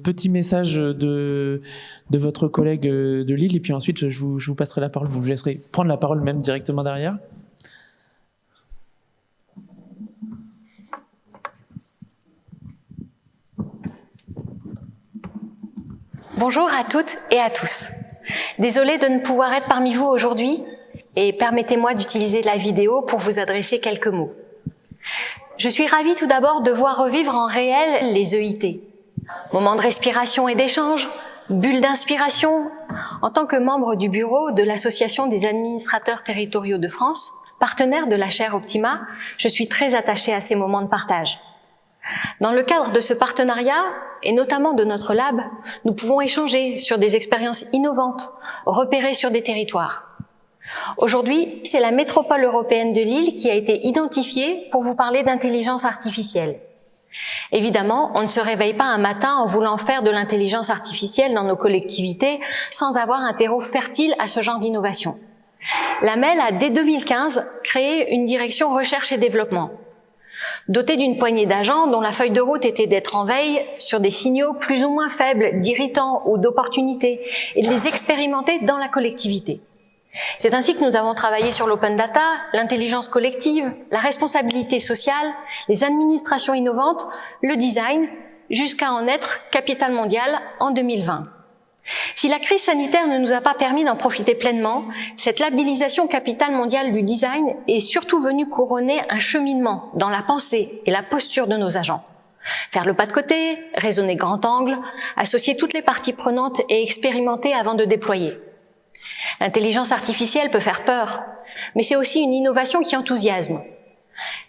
petit message de votre collègue de Lille, et puis ensuite je vous passerai la parole, vous laisserez prendre la parole même directement derrière. Bonjour à toutes et à tous. Désolée de ne pouvoir être parmi vous aujourd'hui et permettez-moi d'utiliser la vidéo pour vous adresser quelques mots. Je suis ravie tout d'abord de voir revivre en réel les EIT. Moments de respiration et d'échange, bulles d'inspiration. En tant que membre du bureau de l'Association des administrateurs territoriaux de France, partenaire de la chaire Optima, je suis très attachée à ces moments de partage. Dans le cadre de ce partenariat, et notamment de notre lab, nous pouvons échanger sur des expériences innovantes, repérées sur des territoires. Aujourd'hui, c'est la métropole européenne de Lille qui a été identifiée pour vous parler d'intelligence artificielle. Évidemment, on ne se réveille pas un matin en voulant faire de l'intelligence artificielle dans nos collectivités sans avoir un terreau fertile à ce genre d'innovation. La MEL a dès 2015 créé une direction recherche et développement. Dotée d'une poignée d'agents dont la feuille de route était d'être en veille sur des signaux plus ou moins faibles d'irritants ou d'opportunités et de les expérimenter dans la collectivité. C'est ainsi que nous avons travaillé sur l'open data, l'intelligence collective, la responsabilité sociale, les administrations innovantes, le design, jusqu'à en être capitale mondiale en 2020. Si la crise sanitaire ne nous a pas permis d'en profiter pleinement, cette labellisation capitale mondiale du design est surtout venue couronner un cheminement dans la pensée et la posture de nos agents. Faire le pas de côté, raisonner grand angle, associer toutes les parties prenantes et expérimenter avant de déployer. L'intelligence artificielle peut faire peur, mais c'est aussi une innovation qui enthousiasme.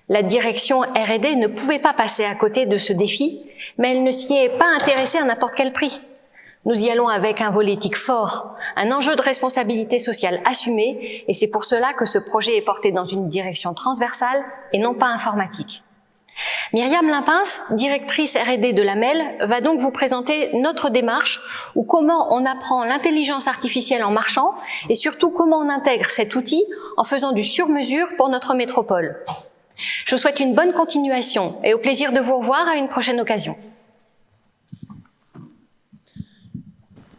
La direction R&D ne pouvait pas passer à côté de ce défi, mais elle ne s'y est pas intéressée à n'importe quel prix. Nous y allons avec un volet éthique fort, un enjeu de responsabilité sociale assumé, et c'est pour cela que ce projet est porté dans une direction transversale et non pas informatique. Myriam Limpins, directrice R&D de la MEL, va donc vous présenter notre démarche ou comment on apprend l'intelligence artificielle en marchant et surtout comment on intègre cet outil en faisant du sur-mesure pour notre métropole. Je vous souhaite une bonne continuation et au plaisir de vous revoir à une prochaine occasion.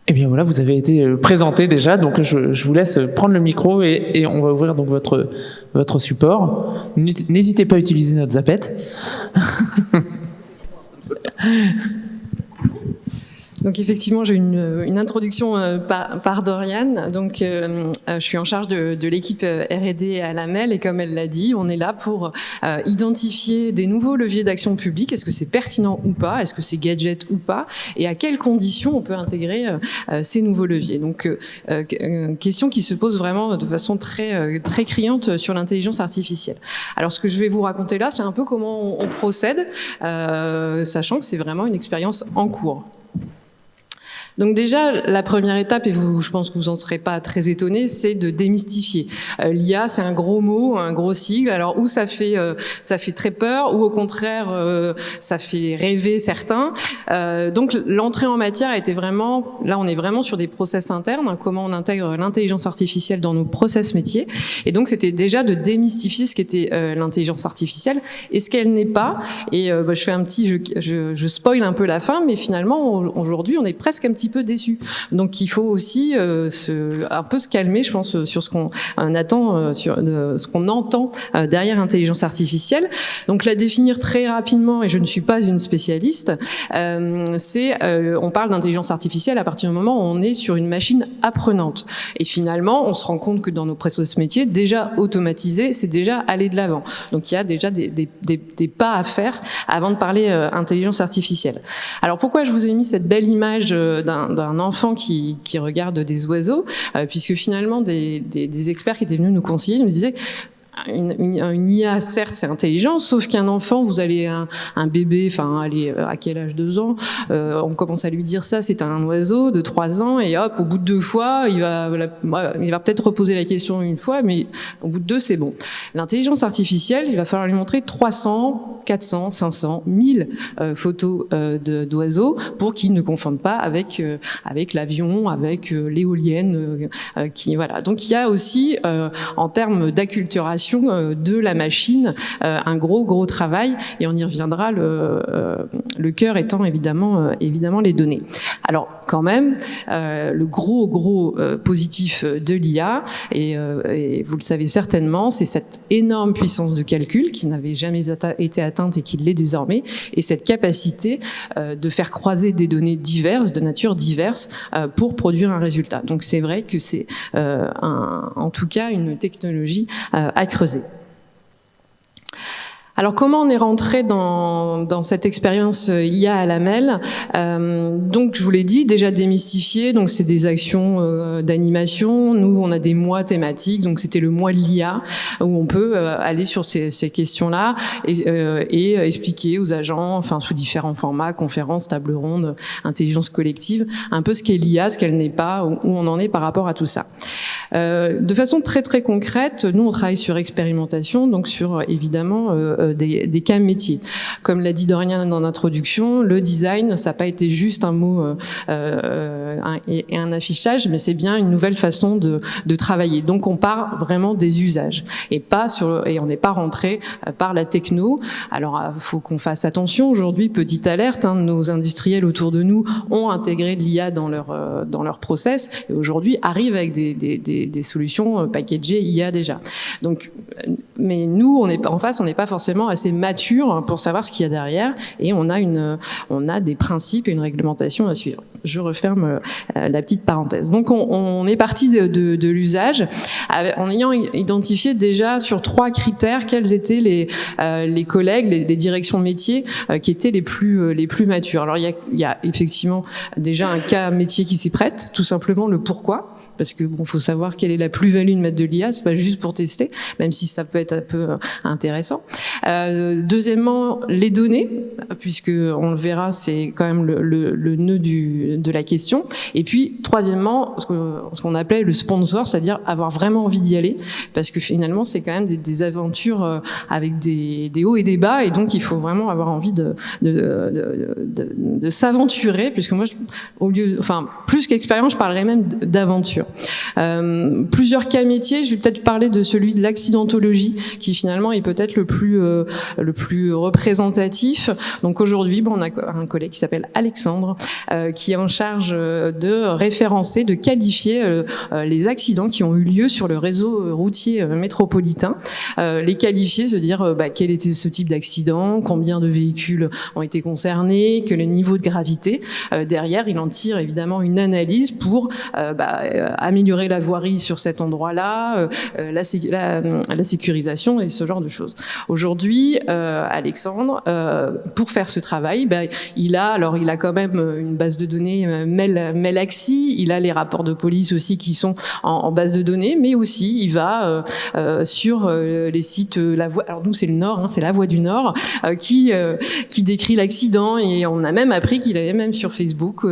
Eh bien voilà, vous avez été présenté déjà, donc je vous laisse prendre le micro et on va ouvrir donc votre support. N'hésitez pas à utiliser notre zapette. Donc effectivement, j'ai une introduction par Doriane. Donc je suis en charge de l'équipe R&D à la MEL et comme elle l'a dit, on est là pour identifier des nouveaux leviers d'action publique. Est-ce que c'est pertinent ou pas? Est-ce que c'est gadget ou pas? Et à quelles conditions on peut intégrer ces nouveaux leviers? Donc question qui se pose vraiment de façon très criante sur l'intelligence artificielle. Alors ce que je vais vous raconter là, c'est un peu comment on procède, sachant que c'est vraiment une expérience en cours. Donc déjà, la première étape, et je pense que vous en serez pas très étonnés, c'est de démystifier. L'IA, c'est un gros mot, un gros sigle. Alors où ça fait très peur, ou au contraire, ça fait rêver certains. Donc l'entrée en matière était vraiment, là on est vraiment sur des process internes, hein, comment on intègre l'intelligence artificielle dans nos process métiers. Et donc c'était déjà de démystifier ce qu'était l'intelligence artificielle et ce qu'elle n'est pas. Et je fais je spoil un peu la fin, mais finalement aujourd'hui on est presque un petit peu déçu. Donc il faut aussi un peu se calmer, je pense, sur ce qu'on attend, sur ce qu'on entend derrière l'intelligence artificielle. Donc la définir très rapidement, et je ne suis pas une spécialiste, on parle d'intelligence artificielle à partir du moment où on est sur une machine apprenante. Et finalement, on se rend compte que dans nos process métiers, déjà automatisé, c'est déjà aller de l'avant. Donc il y a déjà des pas à faire avant de parler intelligence artificielle. Alors pourquoi je vous ai mis cette belle image d'un enfant qui regarde des oiseaux, puisque finalement des experts qui étaient venus nous conseiller nous disaient une IA, certes, c'est intelligent, sauf qu'un enfant, vous allez un bébé, enfin, allez, à quel âge, 2 ans, on commence à lui dire ça, c'est un oiseau de 3 ans, et hop, au bout de 2 fois, il va peut-être reposer la question une fois, mais au bout de 2, c'est bon. L'intelligence artificielle, il va falloir lui montrer 300, 400, 500, 1000 photos d'oiseaux pour qu'il ne confonde pas avec l'avion, avec l'éolienne, voilà. Donc il y a aussi, en termes d'acculturation, l'intégration de la machine, un gros travail, et on y reviendra, le cœur étant évidemment les données. Alors quand même, le gros positif de l'IA, et vous le savez certainement, c'est cette énorme puissance de calcul qui n'avait jamais été atteinte et qui l'est désormais, et cette capacité de faire croiser des données diverses, de nature diverse, pour produire un résultat. Donc c'est vrai que c'est en tout cas une technologie à creuser. Alors comment on est rentré dans cette expérience IA à la MEL? Donc je vous l'ai dit, déjà démystifié, donc c'est des actions d'animation. Nous on a des mois thématiques, donc c'était le mois de l'IA où on peut aller sur ces questions-là et expliquer aux agents, enfin sous différents formats, conférences, tables rondes, intelligence collective, un peu ce qu'est l'IA, ce qu'elle n'est pas, où on en est par rapport à tout ça. De façon très concrète, nous on travaille sur expérimentation, donc sur évidemment des cas métiers. Comme l'a dit Dorian dans l'introduction, le design, ça n'a pas été juste un mot et un affichage, mais c'est bien une nouvelle façon de travailler. Donc on part vraiment des usages et on n'est pas rentré par la techno. Alors faut qu'on fasse attention aujourd'hui, petite alerte, nos industriels autour de nous ont intégré de l'IA dans leur process et aujourd'hui arrivent avec des solutions packagées IA déjà. Donc, mais nous, on n'est pas forcément assez mature pour savoir ce qu'il y a derrière, et on a des principes et une réglementation à suivre. Je referme la petite parenthèse. Donc, on est parti de l'usage en ayant identifié déjà sur 3 critères quels étaient les collègues, les directions de métier qui étaient les plus matures. Alors, il y a effectivement déjà un cas métier qui s'y prête, tout simplement le pourquoi. Parce que faut savoir quelle est la plus-value de mettre de l'IA, c'est pas juste pour tester, même si ça peut être un peu intéressant. Deuxièmement, les données, puisque on le verra, c'est quand même le nœud de la question. Et puis, troisièmement, ce qu'on appelait le sponsor, c'est-à-dire avoir vraiment envie d'y aller, parce que finalement, c'est quand même des aventures avec des hauts et des bas, et donc il faut vraiment avoir envie de s'aventurer, puisque moi, plus qu'expérience, je parlerais même d'aventure. Plusieurs cas métiers, je vais peut-être parler de celui de l'accidentologie qui finalement est peut-être le plus représentatif. Donc aujourd'hui, on a un collègue qui s'appelle Alexandre qui est en charge de référencer, de qualifier les accidents qui ont eu lieu sur le réseau routier métropolitain, les qualifier, se dire quel était ce type d'accident, combien de véhicules ont été concernés, quel est le niveau de gravité. Derrière, il en tire évidemment une analyse pour améliorer la voirie sur cet endroit-là, la sécurisation et ce genre de choses. Aujourd'hui, Alexandre, pour faire ce travail, il a quand même une base de données Melaxi, il a les rapports de police aussi qui sont en base de données, mais aussi il va sur les sites La Voix. Alors nous c'est le Nord, c'est La Voix du Nord qui décrit l'accident, et on a même appris qu'il allait même sur Facebook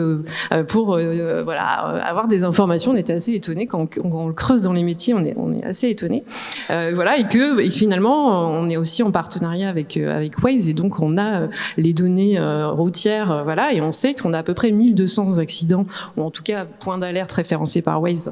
pour avoir des informations. On était assez étonnés quand on le creuse dans les métiers, on est assez étonnés. Et finalement on est aussi en partenariat avec Waze, et donc on a les données routières, et on sait qu'on a à peu près 1200 accidents, ou en tout cas points d'alerte référencés par Waze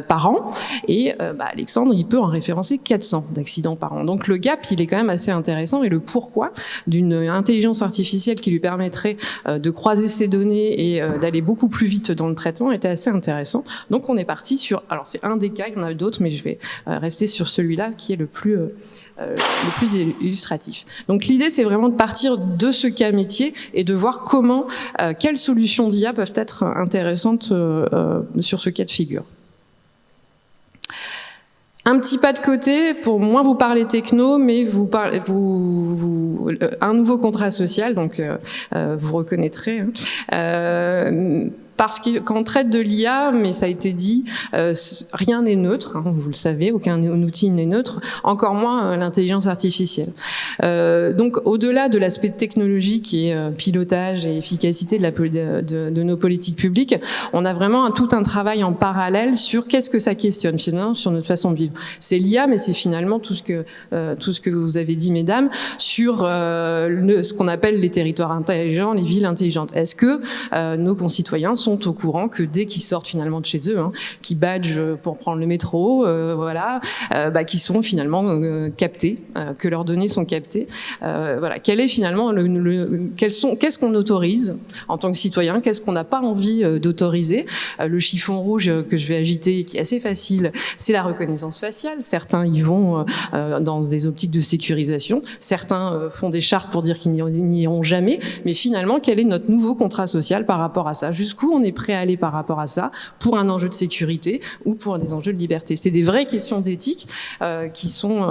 par an, et Alexandre il peut en référencer 400 d'accidents par an. Donc le gap il est quand même assez intéressant, et le pourquoi d'une intelligence artificielle qui lui permettrait de croiser ces données et d'aller beaucoup plus vite dans le traitement était assez intéressant. Donc on est parti sur, alors c'est un des cas, il y en a d'autres, mais je vais rester sur celui-là qui est le plus illustratif. Donc l'idée c'est vraiment de partir de ce cas métier et de voir quelles solutions d'IA peuvent être intéressantes sur ce cas de figure. Un petit pas de côté pour moins vous parler techno, mais un nouveau contrat social, donc vous reconnaîtrez. Parce qu'on traite de l'IA, mais ça a été dit, rien n'est neutre, vous le savez, aucun outil n'est neutre, encore moins l'intelligence artificielle. Donc au-delà de l'aspect technologique qui est pilotage et efficacité de nos politiques publiques, on a vraiment tout un travail en parallèle sur qu'est-ce que ça questionne finalement sur notre façon de vivre. C'est l'IA, mais c'est finalement tout ce que vous avez dit, mesdames, sur ce qu'on appelle les territoires intelligents, les villes intelligentes. Est-ce que nos concitoyens sont sont au courant que dès qu'ils sortent finalement de chez eux, qui badgent pour prendre le métro, qui sont finalement captés, que leurs données sont captées. Quel est finalement qu'est-ce qu'on autorise en tant que citoyen, qu'est-ce qu'on n'a pas envie d'autoriser. Le chiffon rouge que je vais agiter, qui est assez facile, c'est la reconnaissance faciale. Certains y vont dans des optiques de sécurisation, certains font des chartes pour dire qu'ils n'y iront jamais, mais finalement, quel est notre nouveau contrat social par rapport à ça? Jusqu'où on est prêt à aller par rapport à ça, pour un enjeu de sécurité ou pour des enjeux de liberté? C'est des vraies questions d'éthique qui sont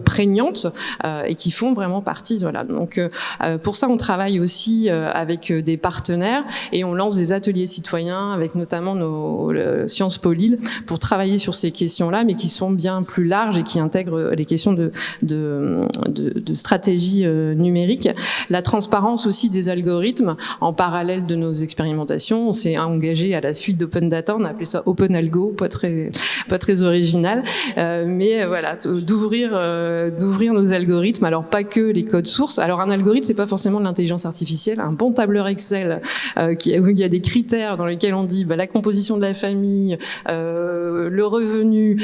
prégnantes et qui font vraiment partie. Voilà. Donc, pour ça, on travaille aussi avec des partenaires et on lance des ateliers citoyens avec notamment nos Sciences Po Lille pour travailler sur ces questions-là, mais qui sont bien plus larges et qui intègrent les questions de stratégie numérique. La transparence aussi des algorithmes en parallèle de nos expérimentations. On s'est engagé à la suite d'Open Data, on a appelé ça Open Algo, pas très original, mais voilà, d'ouvrir nos algorithmes. Alors pas que les codes sources. Alors un algorithme, c'est pas forcément de l'intelligence artificielle. Un bon tableur Excel où il y a des critères dans lesquels on dit la composition de la famille, le revenu,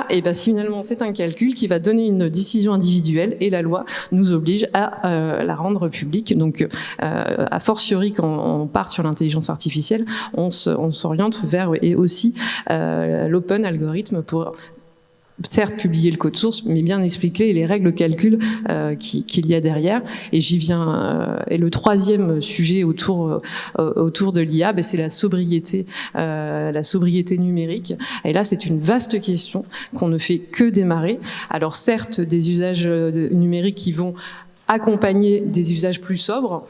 et finalement c'est un calcul qui va donner une décision individuelle et la loi nous oblige à la rendre publique. Donc a fortiori quand on part sur l'intelligence artificielle, on s'oriente vers et aussi l'open algorithme pour certes publier le code source, mais bien expliquer les règles de calcul qu'il y a derrière. Et j'y viens. Et le troisième sujet autour de l'IA, c'est la sobriété numérique. Et là, c'est une vaste question qu'on ne fait que démarrer. Alors certes, des usages numériques qui vont accompagner des usages plus sobres.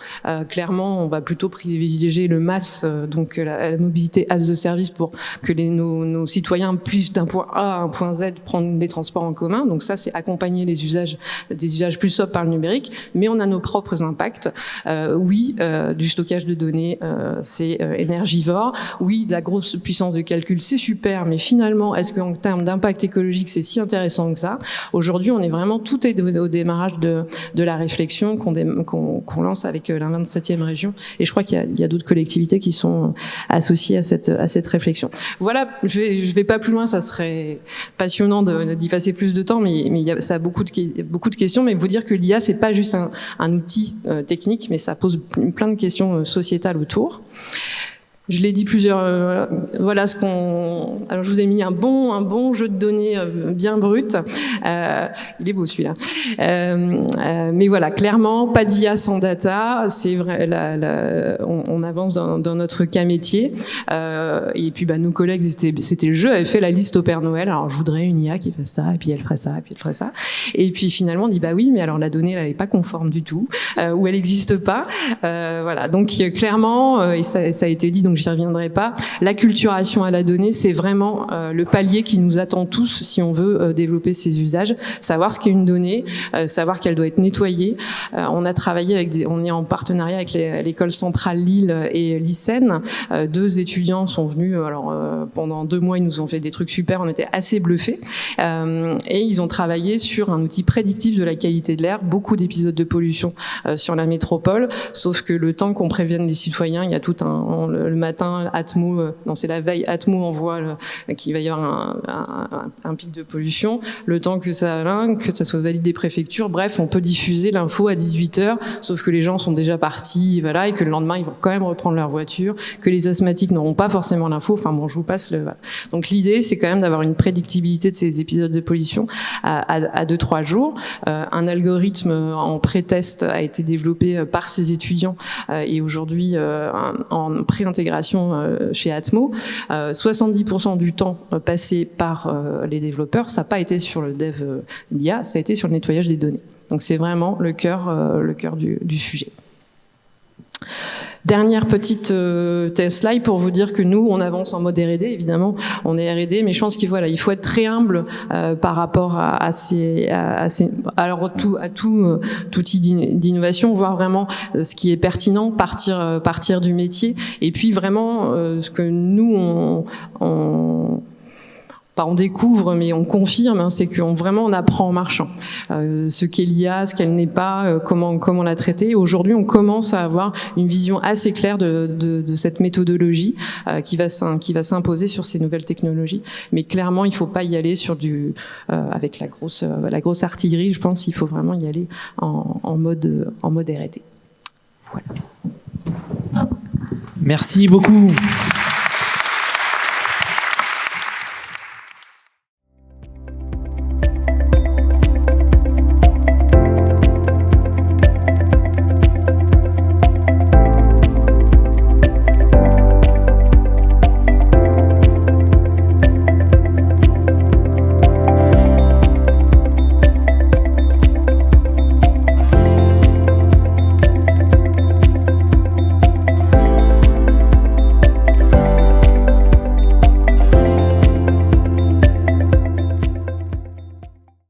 Clairement, on va plutôt privilégier le MaaS, donc la mobilité as a service, pour que nos citoyens puissent d'un point A à un point Z prendre les transports en commun. Donc ça, c'est accompagner des usages plus sobres par le numérique. Mais on a nos propres impacts. Du stockage de données, c'est énergivore. Oui, de la grosse puissance de calcul, c'est super. Mais finalement, est-ce qu'en termes d'impact écologique, c'est si intéressant que ça? Aujourd'hui, on est vraiment tout est au démarrage de la réflexion qu'on lance avec la 27e région, et je crois qu'il y a d'autres collectivités qui sont associées à cette réflexion. Voilà, je vais pas plus loin, ça serait passionnant d'y passer plus de temps, mais ça a beaucoup de questions. Mais vous dire que l'IA, c'est pas juste un outil technique, mais ça pose plein de questions sociétales autour. Je l'ai dit voilà ce qu'on. Alors je vous ai mis un bon jeu de données bien brut. Il est beau celui-là. Mais voilà, clairement, pas d'IA sans data. C'est vrai. On avance dans notre cas métier. Et puis nos collègues, c'était le jeu, avaient fait la liste au Père Noël. Alors je voudrais une IA qui fasse ça, et puis elle ferait ça, et puis elle ferait ça. Et puis finalement on dit oui, mais alors la donnée elle est pas conforme du tout, ou elle n'existe pas. Voilà. Donc clairement, et ça a été dit, donc j'y reviendrai pas. L'acculturation à la donnée, c'est vraiment le palier qui nous attend tous si on veut développer ces usages. Savoir ce qu'est une donnée, savoir qu'elle doit être nettoyée. On a travaillé on est en partenariat avec l'école centrale Lille et l'ICEN. 2 étudiants sont venus. Alors pendant 2 mois, ils nous ont fait des trucs super. On était assez bluffés. Et ils ont travaillé sur un outil prédictif de la qualité de l'air. Beaucoup d'épisodes de pollution sur la métropole. Sauf que le temps qu'on prévienne les citoyens, il y a tout le matin, Atmo, c'est la veille, Atmo envoie qu'il va y avoir un pic de pollution. Le temps que ça soit validé des préfectures. Bref, on peut diffuser l'info à 18h, sauf que les gens sont déjà partis, et que le lendemain, ils vont quand même reprendre leur voiture, que les asthmatiques n'auront pas forcément l'info. Enfin bon, je vous passe le... Voilà. Donc l'idée, c'est quand même d'avoir une prédictibilité de ces épisodes de pollution à 2-3 jours. Un algorithme en pré-test a été développé par ces étudiants et aujourd'hui en pré-intégration chez Atmo. 70% du temps passé par les développeurs, ça n'a pas été sur le dev d'IA, ça a été sur le nettoyage des données. Donc c'est vraiment le cœur du sujet. Dernière petite slide pour vous dire que nous, on avance en mode R&D, évidemment, on est R&D, mais je pense qu'il faut être très humble par rapport à tout outil d'innovation, voir vraiment ce qui est pertinent, partir du métier, et puis vraiment ce que nous on pas on découvre, mais on confirme, hein, c'est qu'on vraiment on apprend en marchant. Ce qu'est l'IA, ce qu'elle n'est pas, comment la traiter. Aujourd'hui, on commence à avoir une vision assez claire de cette méthodologie qui va s'imposer sur ces nouvelles technologies. Mais clairement, il faut pas y aller sur avec la grosse artillerie. Je pense qu'il faut vraiment y aller en mode R&D. Voilà. Merci beaucoup.